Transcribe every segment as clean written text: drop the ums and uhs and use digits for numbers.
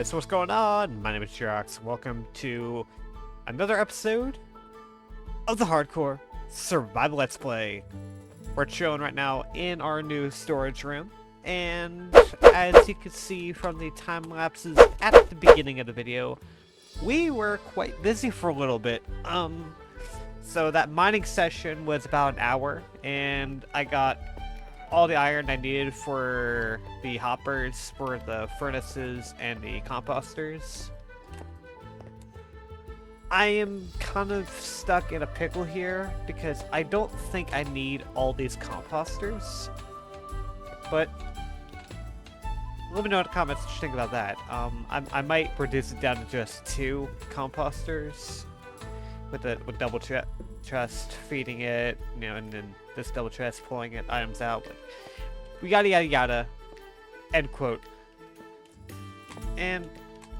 guys, what's going on? My name is Jaroks. Welcome to another episode of the Hardcore Survival Let's Play. We're chilling right now in our new storage room, and as you can see from the time lapses at the beginning of the video, we were quite busy for a little bit. So that mining session was about an hour, and I got all the iron I needed for the hoppers, for the furnaces, and the composters. I am kind of stuck in a pickle here because I don't think I need all these composters. But let me know in the comments what you think about that. I might reduce it down to just 2 composters with double chest feeding it, you know, and then this double chest pulling it items out. But we yada yada yada. End quote. And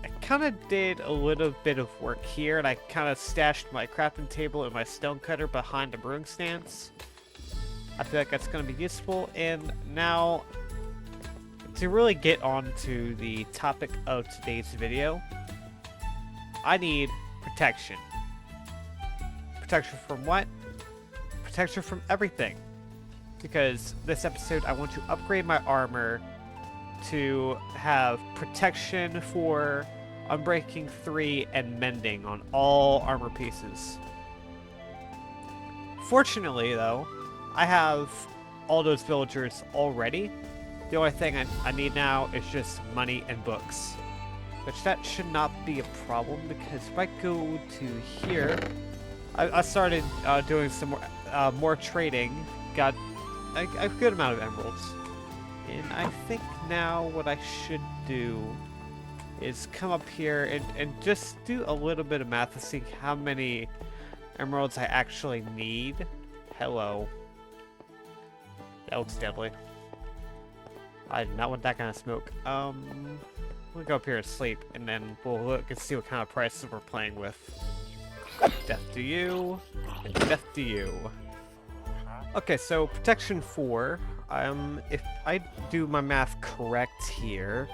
I kind of did a little bit of work here, and I kind of stashed my crafting table and my stone cutter behind the brewing stance. I feel like that's going to be useful. And now, to really get on to the topic of today's video, I need protection. Protection from what? Protection from everything. Because this episode I want to upgrade my armor to have protection for Unbreaking 3 and Mending on all armor pieces. Fortunately though, I have all those villagers already. The only thing I need now is just money and books. Which that should not be a problem, because if I go to here, I started doing some more trading, got a good amount of emeralds, and I think now what I should do is come up here and just do a little bit of math to see how many emeralds I actually need. Hello. That looks deadly. I did not want that kind of smoke. We'll go up here and sleep, and then we'll look and see what kind of prices we're playing with. Death to you, and death to you. Okay, so protection 4. If I do my math correct here,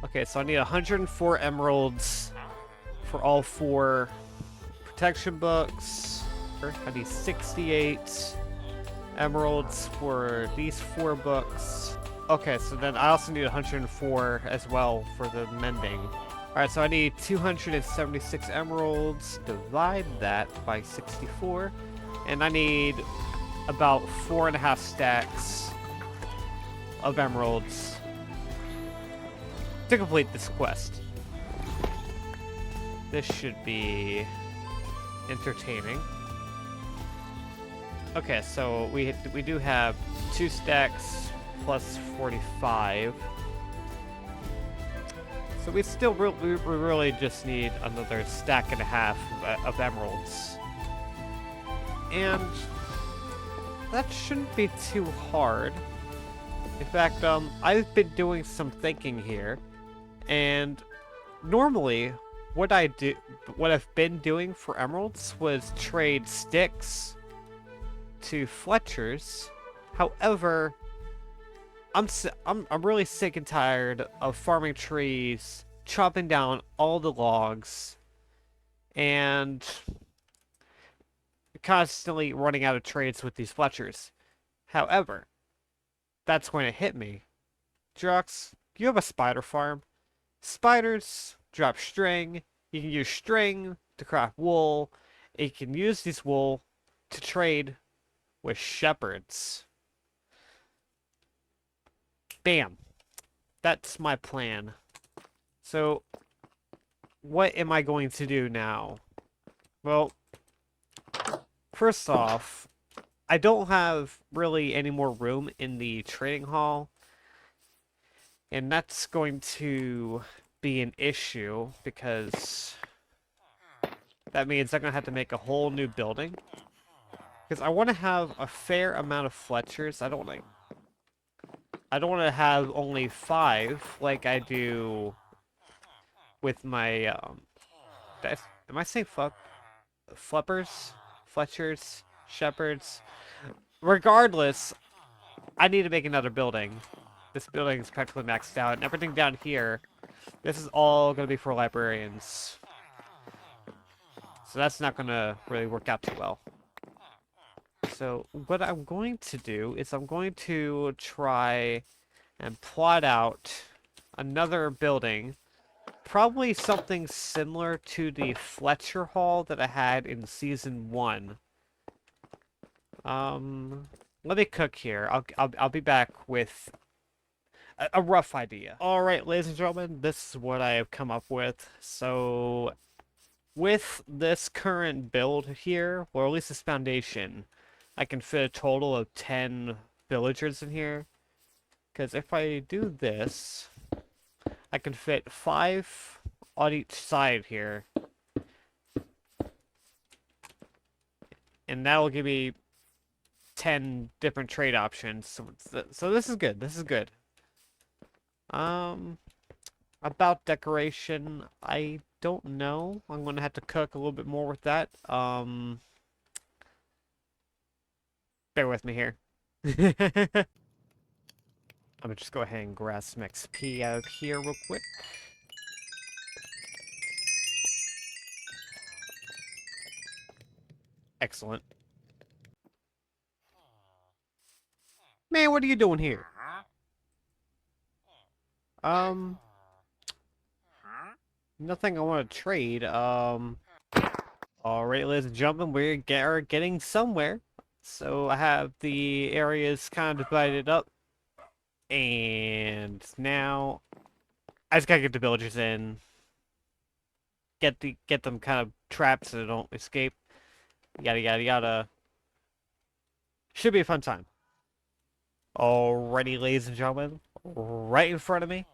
okay, so I need 104 emeralds for all 4 protection books. I need 68 emeralds for these 4 books. Okay, so then I also need 104 as well for the mending. Alright, so I need 276 emeralds. Divide that by 64. And I need about 4.5 stacks of emeralds to complete this quest. This should be entertaining. Okay, so we do have 2 stacks plus 45. So we still we really just need another stack and a half of emeralds. And that shouldn't be too hard. In fact, I've been doing some thinking here, and normally what I've been doing for emeralds was trade sticks to Fletchers. However, I'm really sick and tired of farming trees, chopping down all the logs, and constantly running out of trades with these Fletchers. However, that's when it hit me. Jaroks, you have a spider farm. Spiders drop string. You can use string to craft wool. And you can use this wool to trade with shepherds. Bam. That's my plan. So, what am I going to do now? Well, first off, I don't have really any more room in the trading hall. And that's going to be an issue because that means I'm going to have to make a whole new building. Because I want to have a fair amount of Fletchers. I don't want to have only 5 like I do with my am I saying Flippers? Fletchers? Shepherds? Regardless, I need to make another building. This building is practically maxed out, and everything down here This is all going to be for librarians. So that's not going to really work out too well. So what I'm going to do is I'm going to try and plot out another building. Probably something similar to the Fletcher Hall that I had in Season 1. Let me cook here. I'll be back with a rough idea. All right, ladies and gentlemen, this is what I have come up with. So, with this current build here, or at least this foundation, I can fit a total of 10 villagers in here. Because if I do this, I can fit 5 on each side here. And that'll give me 10 different trade options. So this is good. This is good. About decoration, I don't know. I'm gonna have to cook a little bit more with that. Bear with me here. I'm gonna just go ahead and grab some XP out of here real quick. Excellent. Man, what are you doing here? Nothing I want to trade. Alright, ladies and gentlemen, we're getting somewhere. So I have the areas kind of divided up. And now I just gotta get the villagers in. Get them kind of trapped so they don't escape. Yada yada yada. Should be a fun time. Alrighty, ladies and gentlemen, right in front of me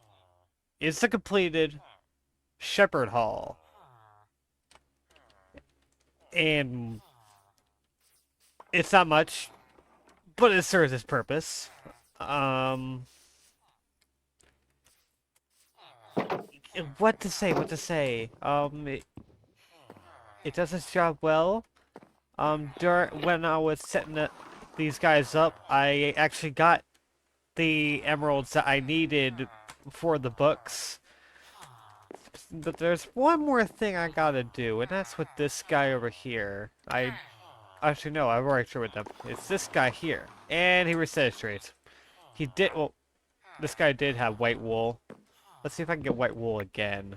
is the completed Shepherd Hall. And it's not much, but it serves its purpose. What to say? It does its job well. When I was setting these guys up, I actually got the emeralds that I needed for the books. But there's one more thing I gotta do, and that's with this guy over here. Actually, no, I've already traded with them. It's this guy here. And he reset his trades. Well, this guy did have white wool. Let's see if I can get white wool again.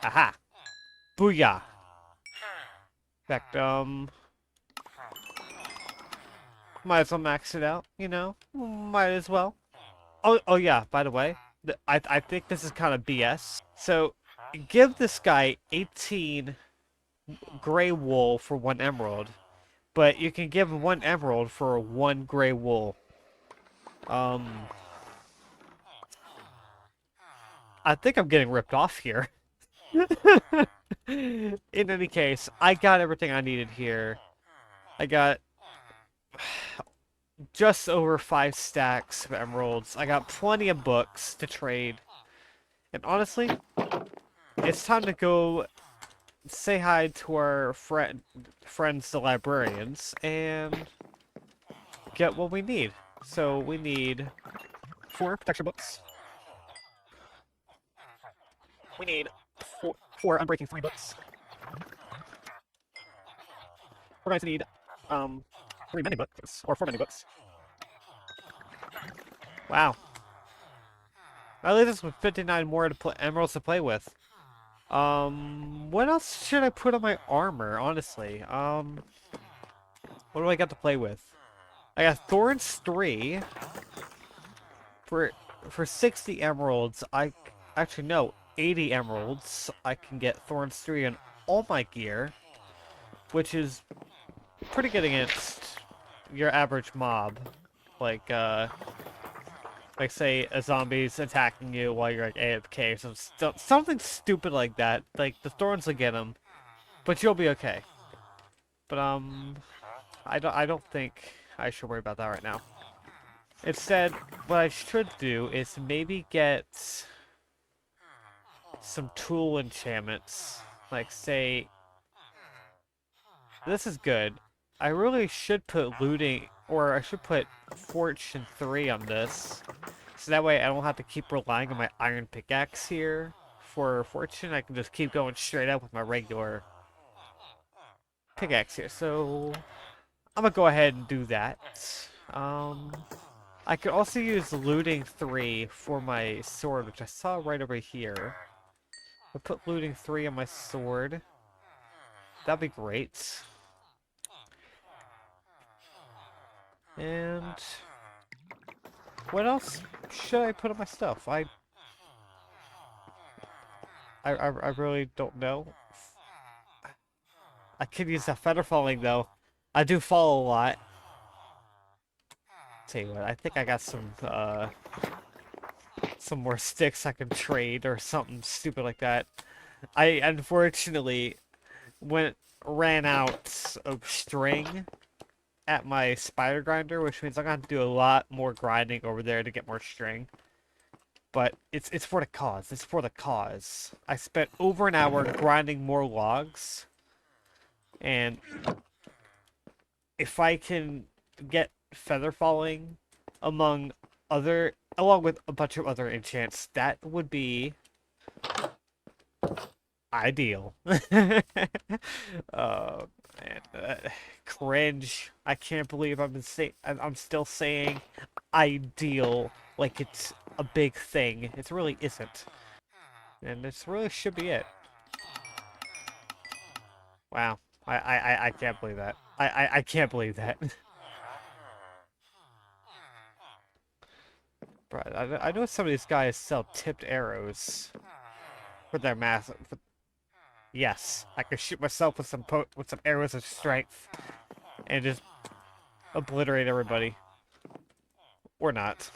Aha! Booyah! In fact, might as well max it out, you know? Might as well. Oh yeah, by the way, I think this is kind of BS. So, give this guy 18 gray wool for 1 emerald, but you can give 1 emerald for 1 gray wool. I think I'm getting ripped off here. In any case, I got everything I needed here. I got just over 5 stacks of emeralds. I got plenty of books to trade. And honestly, it's time to go say hi to our friends, the librarians, and get what we need. So we need 4 protection books. We need 4 Unbreaking 3 books. We're going to need 3 mini books, or 4 mini books. Wow. That leaves us with 59 more emeralds to play with. What else should I put on my armor, honestly? What do I got to play with? I got Thorns 3. For 60 emeralds, actually, no, 80 emeralds, I can get Thorns 3 on all my gear, which is pretty good against your average mob. Like say a zombie's attacking you while you're like AFK or something stupid like that. Like the thorns will get them, but you'll be okay. But I don't think I should worry about that right now. Instead, what I should do is maybe get some tool enchantments. Like say, this is good. I really should put looting, or I should put Fortune 3 on this. So that way I don't have to keep relying on my iron pickaxe here for fortune. I can just keep going straight up with my regular pickaxe here. So I'm gonna go ahead and do that. Um, I could also use looting 3 for my sword, which I saw right over here. I'll put looting 3 on my sword. That'd be great. And what else should I put on my stuff? I really don't know. I could use that feather falling though. I do fall a lot. Tell you what, I think I got some more sticks I can trade or something stupid like that. I unfortunately ran out of string at my spider grinder, which means I'm gonna have to do a lot more grinding over there to get more string. But it's for the cause. It's for the cause. I spent over an hour grinding more logs, and if I can get feather falling along with a bunch of other enchants, that would be ideal. Oh man, cringe! I can't believe I'm still saying ideal like it's a big thing. It really isn't, and this really should be it. Wow, I can't believe that. I can't believe that. But I know some of these guys sell tipped arrows for their mass. Yes, I can shoot myself with some arrows of strength and just obliterate everybody, or not.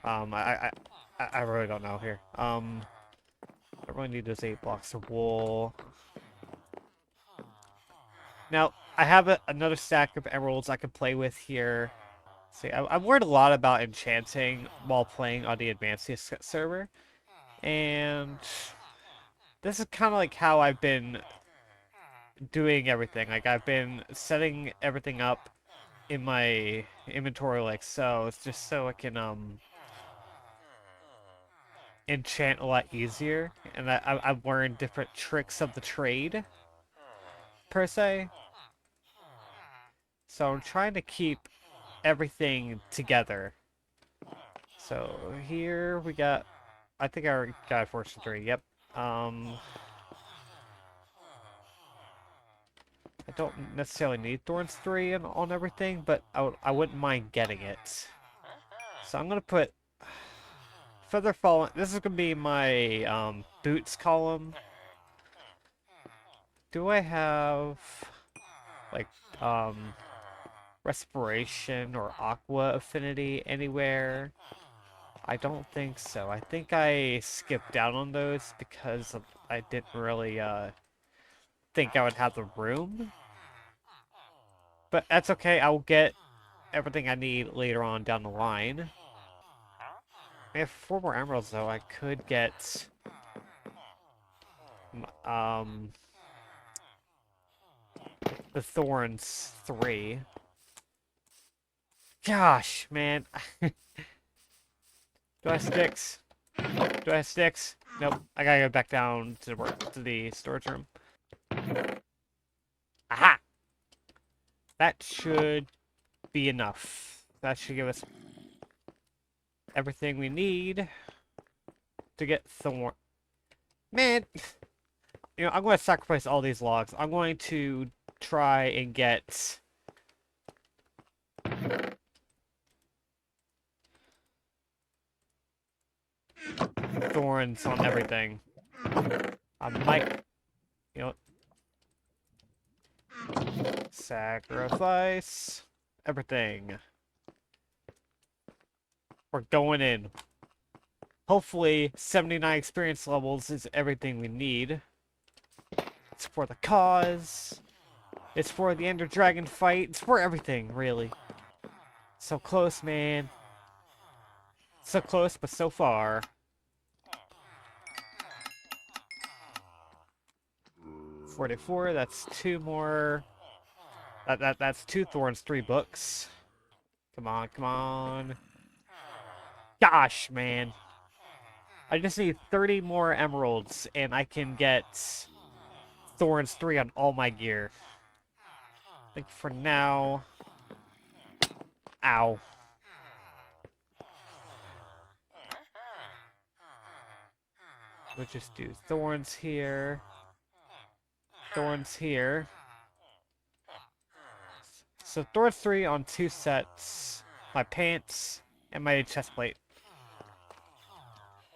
I really don't know here. I really need those 8 blocks of wool. Now I have another stack of emeralds I can play with here. See, I've learned a lot about enchanting while playing on the advanced server, and this is kind of like how I've been doing everything. Like I've been setting everything up in my inventory like so. It's just so I can enchant a lot easier, and I've learned different tricks of the trade per se. So I'm trying to keep everything together. So here we got, I think I already got Fortune 3. Yep. I don't necessarily need Thorns 3 on everything, but I wouldn't mind getting it. So I'm gonna put Feather Falling. This is gonna be my boots column. Do I have like respiration or aqua affinity anywhere? I don't think so. I think I skipped down on those because I didn't really think I would have the room. But that's okay. I will get everything I need later on down the line. I have 4 more emeralds though. I could get the Thorns 3. Gosh, man. Do I have sticks? Do I have sticks? Nope. I gotta go back down to the storage room. Aha! That should be enough. That should give us everything we need to get Thorn. Man, you know, I'm going to sacrifice all these logs. I'm going to try and get thorns on everything. I might, you know, sacrifice everything. We're going in. Hopefully, 79 experience levels is everything we need. It's for the cause. It's for the Ender Dragon fight. It's for everything, really. So close, man. So close, but so far. $44, that's 2 more. That's 2 thorns, 3 books. Come on, come on. gosh, man. I just need 30 more emeralds, and I can get Thorns 3 on all my gear. I think for now... Ow. We'll just do Thorns here. Thorns here. So Thorns 3 on 2 sets. My pants and my chest plate.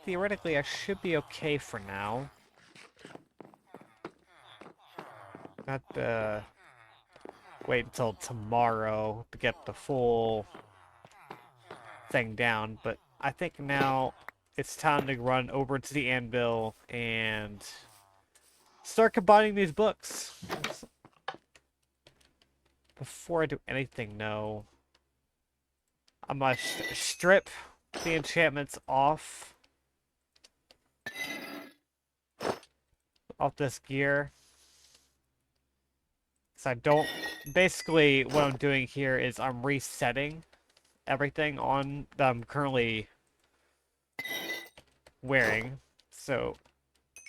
Theoretically, I should be okay for now. Not wait until tomorrow to get the full thing down, but I think now it's time to run over to the anvil and start combining these books. Before I do anything, no. I'm gonna strip the enchantments off this gear. So I don't... Basically, what I'm doing here is I'm resetting everything on that I'm currently wearing. So,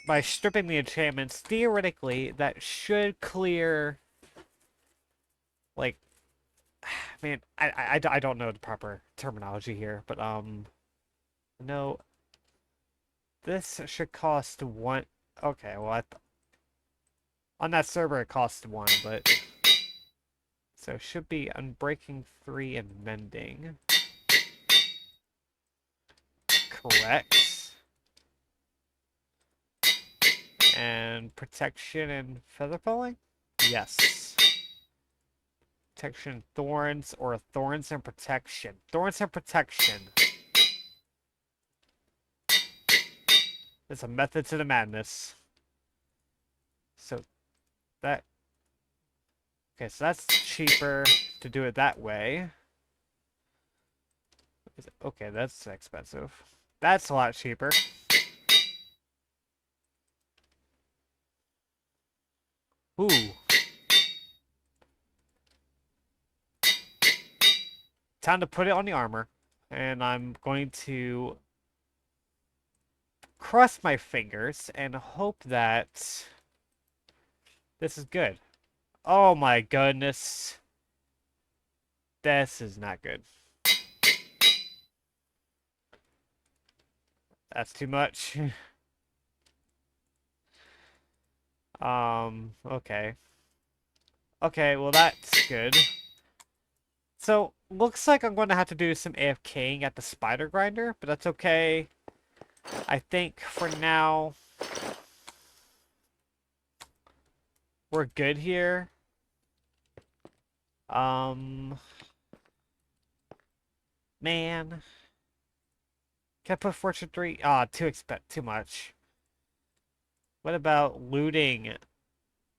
by stripping the enchantments, theoretically, that should clear... Like... Man, I don't know the proper terminology here, but, no... This should cost 1... Okay, well, on that server it costs 1, but... So it should be Unbreaking 3 and Mending. Correct. And Protection and Feather Falling? Yes. Protection, Thorns, or Thorns and Protection. Thorns and Protection. There's a method to the madness. So that... Okay, so that's cheaper to do it that way. Okay, that's expensive. That's a lot cheaper. Ooh. Time to put it on the armor. And I'm going to cross my fingers and hope that this is good. Oh my goodness. This is not good. That's too much. Okay. Okay, well that's good. So, looks like I'm going to have to do some AFKing at the spider grinder, but that's okay. I think for now... We're good here. Man. Can I put Fortune 3? Ah, too much. What about looting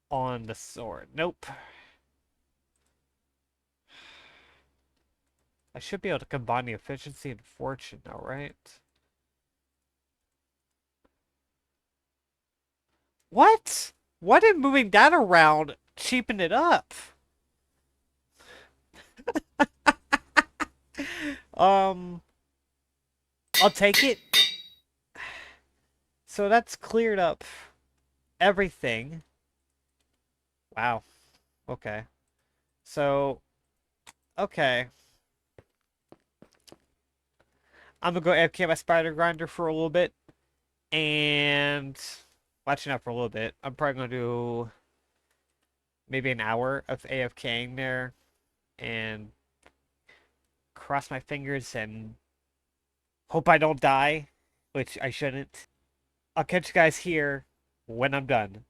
on the sword? Nope. I should be able to combine the efficiency and fortune now, right? What? Why did moving that around cheapen it up? I'll take it. So that's cleared up everything. Wow. Okay. So, okay. I'm gonna go AFK my spider grinder for a little bit. And... Watching out for a little bit. I'm probably gonna do maybe an hour of AFKing there and cross my fingers and hope I don't die, which I shouldn't. I'll catch you guys here when I'm done.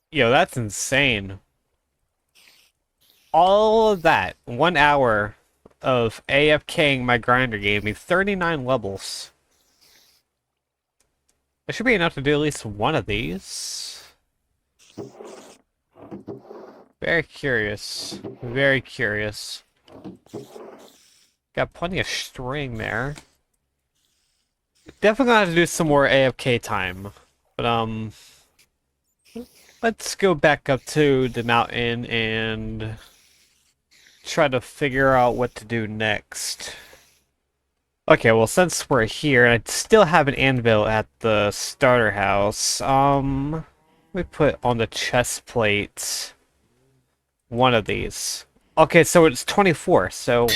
Yo, that's insane. All of that, 1 hour of AFKing my grinder gave me 39 levels. That should be enough to do at least one of these. Very curious. Very curious. Got plenty of string there. Definitely gonna have to do some more AFK time. But let's go back up to the mountain and try to figure out what to do next. Okay, well, since we're here, and I still have an anvil at the starter house, let me put on the chest plate one of these. Okay, so it's 24, so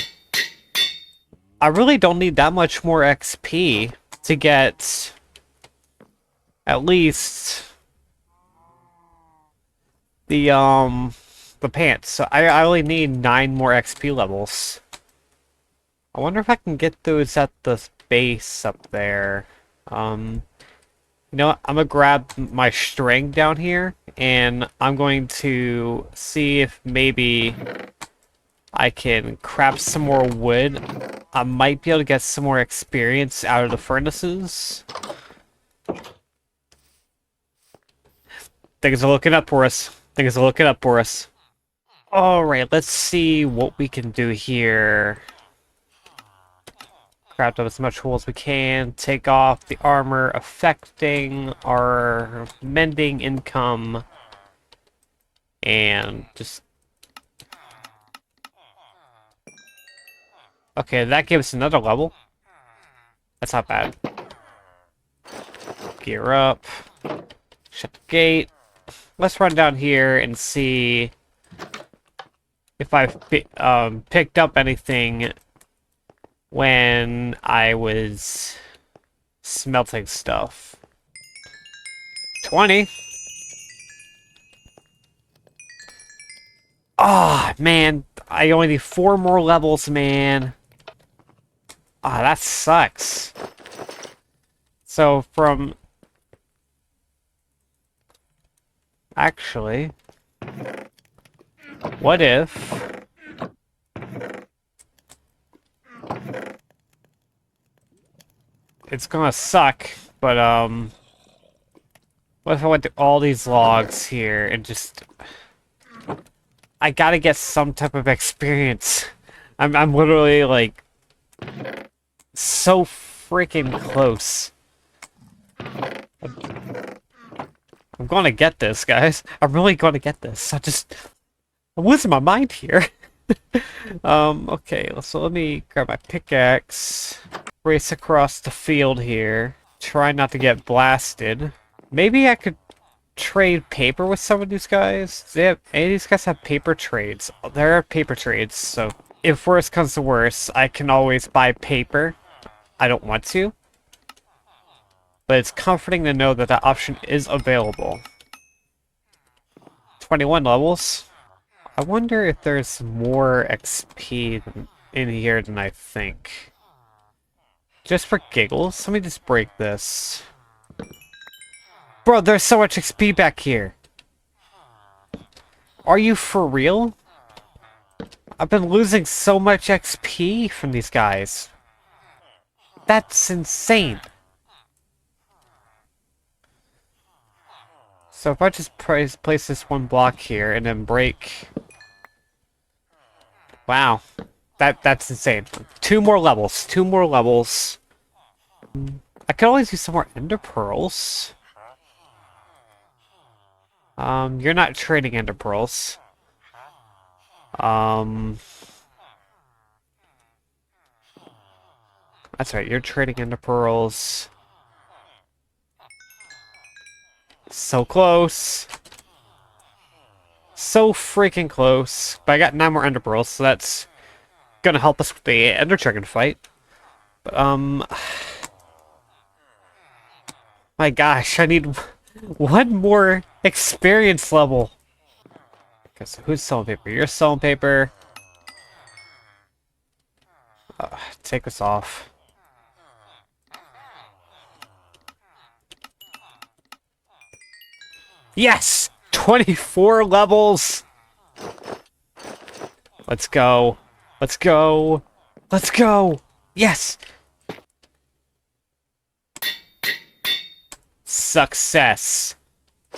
I really don't need that much more XP to get at least the pants. So I only need 9 more XP levels. I wonder if I can get those at the base up there. You know what? I'm gonna grab my string down here, and I'm going to see if maybe I can craft some more wood. I might be able to get some more experience out of the furnaces. Things are looking up for us. Things are looking up for us. Alright, let's see what we can do here. Craft up as much wool as we can. Take off the armor affecting our mending income. And just... Okay, that gave us another level. That's not bad. Gear up. Shut the gate. Let's run down here and see if I've picked up anything when I was smelting stuff. 20. Ah, oh, man. I only need 4 more levels, man. Ah, oh, that sucks. So from... Actually... What if... It's gonna suck, but, what if I went to all these logs here and just... I gotta get some type of experience. I'm literally, like... so freaking close. I'm gonna get this, guys. I'm really gonna get this. I'm losing my mind here. Okay, so let me grab my pickaxe. Race across the field here. Try not to get blasted. Maybe I could trade paper with some of these guys. Any of these guys have paper trades? There are paper trades, so if worse comes to worse, I can always buy paper. I don't want to. But it's comforting to know that that option is available. 21 levels. I wonder if there's more XP in here than I think. Just for giggles, let me just break this. Bro, there's so much XP back here. Are you for real? I've been losing so much XP from these guys. That's insane. So if I just place this one block here and then break... Wow. That's insane. 2 more levels. 2 more levels. I could always use some more ender pearls. You're not trading ender pearls. That's right, you're trading ender pearls. So close. So freaking close. But I got 9 more ender pearls, so that's gonna help us with the ender dragon fight. But, my gosh, I need 1 more experience level. Okay, so who's selling paper? You're selling paper. Take this off. Yes! 24 levels! Let's go. Let's go. Let's go! Yes! Success.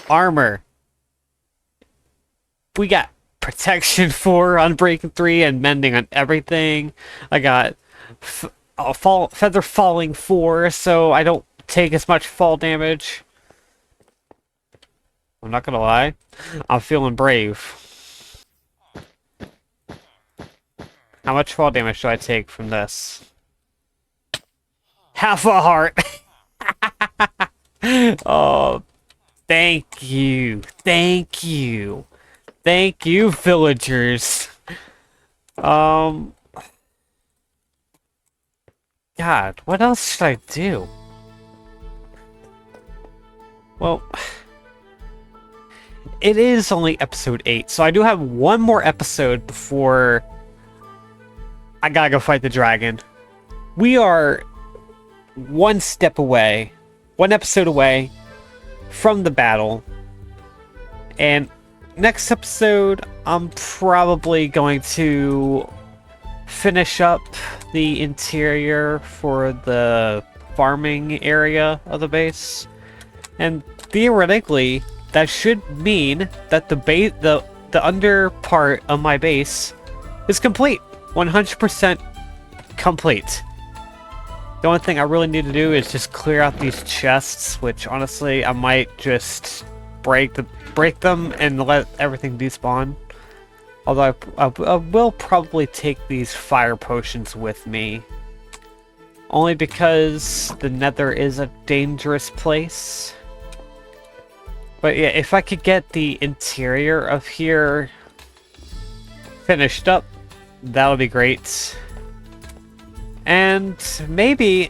Armor. We got protection 4 on Breaking 3 and mending on everything. I got feather falling 4, so I don't take as much fall damage. I'm not gonna lie, I'm feeling brave. How much fall damage do I take from this? Half a heart! Oh, thank you. Thank you. Thank you, villagers. God, what else should I do? Well, it is only episode 8, so I do have one more episode before I gotta go fight the dragon. We are one step away, one episode away from the battle. And next episode, I'm probably going to finish up the interior for the farming area of the base. And theoretically, that should mean that the under part of my base is complete. 100% complete. The only thing I really need to do is just clear out these chests, which honestly I might just break them and let everything despawn. Although I will probably take these fire potions with me. Only because the Nether is a dangerous place. But yeah, if I could get the interior of here finished up, that would be great. And maybe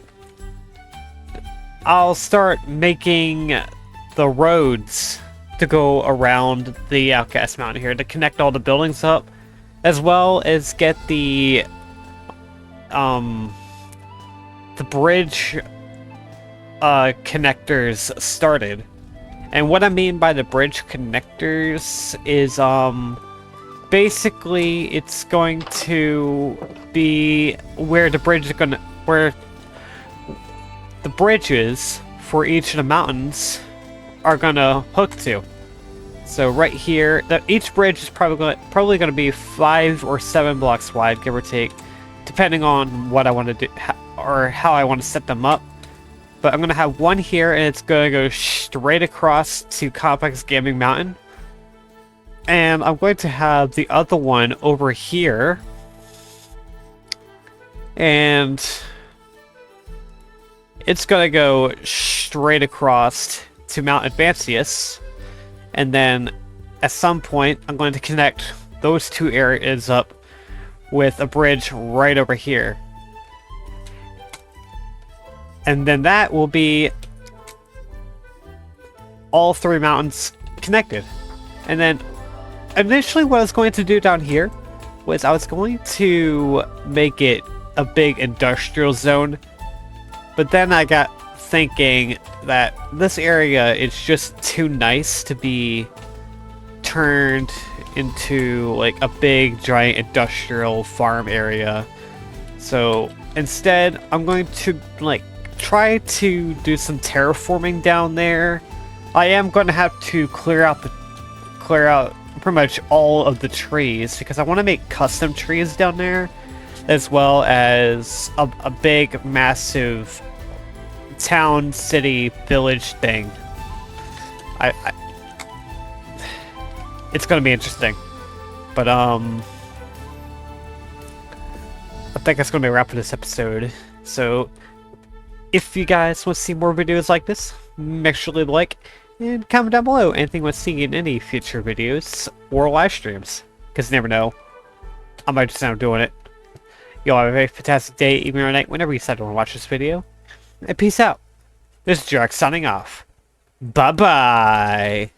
I'll start making the roads to go around the Outcast Mountain here to connect all the buildings up, as well as get the bridge connectors started. And what I mean by the bridge connectors is basically it's going to be where the bridges for each of the mountains are gonna hook to. So right here, each bridge is probably gonna be 5 or 7 blocks wide, give or take, depending on what I want to do or how I want to set them up. But I'm gonna have one here, and it's gonna go straight across to Complex Gaming Mountain. And I'm going to have the other one over here. And it's gonna go straight across to Mount Advancius. And then at some point, I'm going to connect those two areas up with a bridge right over here. And then that will be all 3 mountains connected. And then initially what I was going to do down here was I was going to make it a big industrial zone. But then I got thinking that this area is just too nice to be turned into like a big giant industrial farm area. So instead I'm going to try to do some terraforming down there. I am going to have to clear out pretty much all of the trees because I want to make custom trees down there, as well as a big massive town, city, village thing. It's going to be interesting. But I think that's going to be a wrap for this episode. So if you guys want to see more videos like this, make sure to leave a like and comment down below anything you want to see in any future videos or live streams. Because you never know, I might just end up doing it. Y'all have a very fantastic day, evening, or night, whenever you decide to want to watch this video. And peace out. This is Jaroks signing off. Bye-bye.